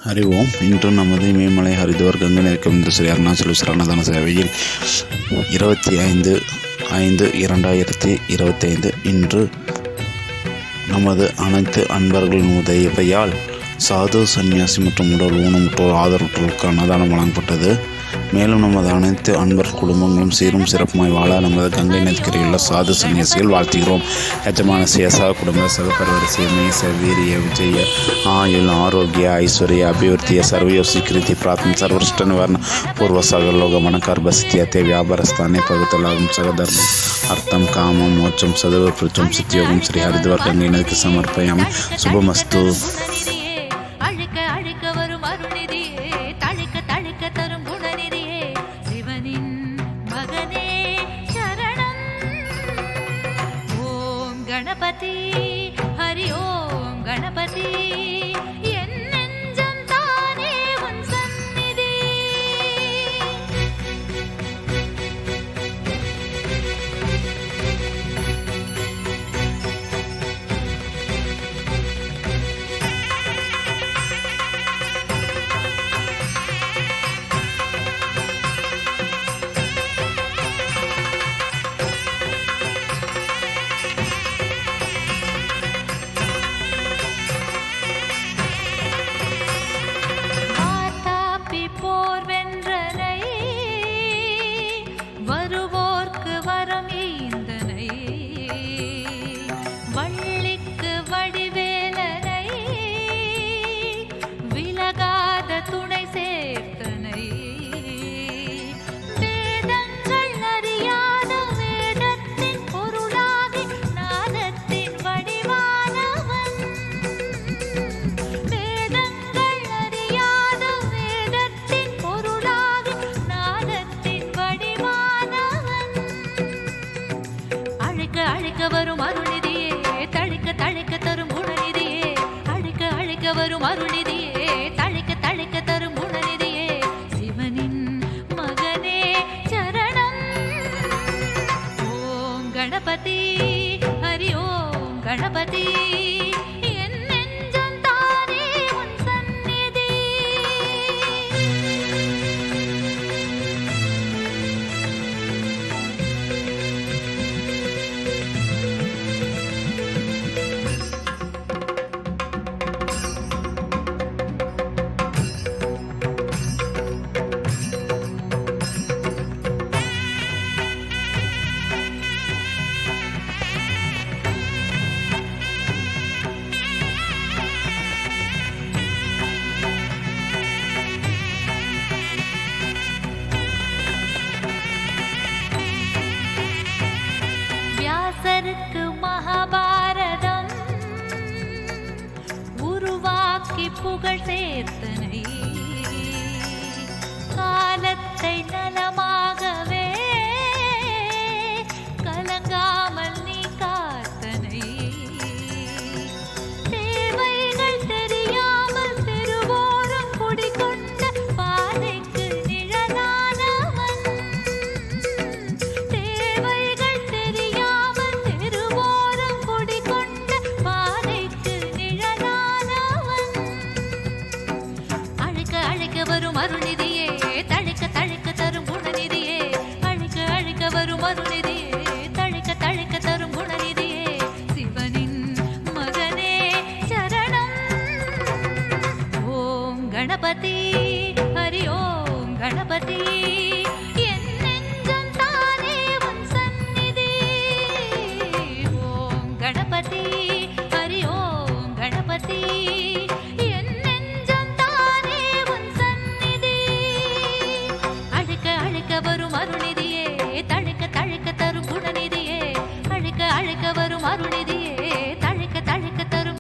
அறிவோம். இன்று நமது இமயமலை ஹரித்வார் கங்கை நதிக்கும் இந்த ஸ்ரீ அருணாச்சலேஸ்வரர் அன்னதான சேவையில் 25/5/2025 இன்று நமது அனைத்து அன்பர்களின் உதவியால் சாது சன்னியாசி மற்றும் உடல் ஊனமுற்றோர் ஆதரவற்றோருக்கு அன்னதானம் வழங்கப்பட்டது. மேலும் நமது அனைத்து அன்பர் குடும்பங்களும் சீரும் சிறப்புமாய் வாழ நமது கங்கை நதிக்கரையுள்ள சாது சன்னியாசிகள் வாழ்த்துகிறோம். ಯಜಮಾನ ಸೇಸಾ ಕುಟುಂಬ ಸಹಪರಿವಾರ ಮೇಸ ವೀರ್ಯ ವಿಜಯ ಆಯುಲ್ ಆರೋಗ್ಯ ಐಶ್ವರ್ಯ ಅಭಿವೃದ್ಧಿಯ ಸರ್ವಯೋ ಸ್ವೀಕೃತಿ ಪ್ರಾರ್ಥನೆ ಸರ್ವೃಷ್ಟ ನಿವಾರಣ ಪೂರ್ವ ಸಾಗರಲೋಕ ಮನಕಾರ್ಭಸ್ಥಿಯತೆ ವ್ಯಾಪಾರ ಸ್ಥಾನೆ ಪವಿತ್ರಲಾಗಂ ಸಗಧರ್ಮ ಅರ್ಥಂ ಕಾಮಂ ಮೋಕ್ಷಂ ಸದೃಢಂ ಸಿದ್ಧಿಯೋಗಂ ಶ್ರೀ ಹರಿದ್ವಾರ್ ಗಂಗೈ ನದಿಗೆ ಸಮರ್ಪಯಾಮಿ. ಶುಭಮಸ್ತು. गणपति हरि ओम गणपति வள்ளிக்கு வடிவேலனை விலகாத துணை சேர்த்தனை வேதங்கள் அறியாத வேதத்தின் பொருளாகி நாதத்தின் வடிவானவன் வேதங்கள் அறியாத வேதத்தின் பொருளாகி நாதத்தின் வடிவானவன் அழைக்க அழைக்க வரும் அருள்நிதியே தழைக்க தழைக்க தரும் குணநிதியே அழைக்க அழைக்க வரும் அருள்நிதியே தழைக்க தழைக்க தரும் குணநிதியே சிவனின் மகனே சரணம். ஓம் கணபதி ஹரி ஓம் கணபதி வியாசருக்கு மகாபாரதம் உருவாக்கி புகழ் சேர்த்தனை காலத்தை நலமாகவே கலங்காமல் நீ காத்தனை தேவைகள் தெரியாமல் தெருவோரம் குடிகொண்ட பாதைக்கு நிழலானவன் தேவைகள் தெரியாமல் தெருவோரம் குடிகொண்ட பாதைக்கு நிழலானவன் அழைக்க அழைக்க வரும் அருள்நிதியே தழைக்க தழைக்க தரும் குணநிதியே அழைக்க அழைக்க வரும் அருள்நிதியே தழைக்க தழைக்க தரும் குணநிதியே சிவனின் மகனே சரணம். ஓம் கணபதி ஹரி ஓம் கணபதி என் நெஞ்சம் தானே உன் சந்நிதி. ஓம் கணபதி ஹரி ஓம் கணபதி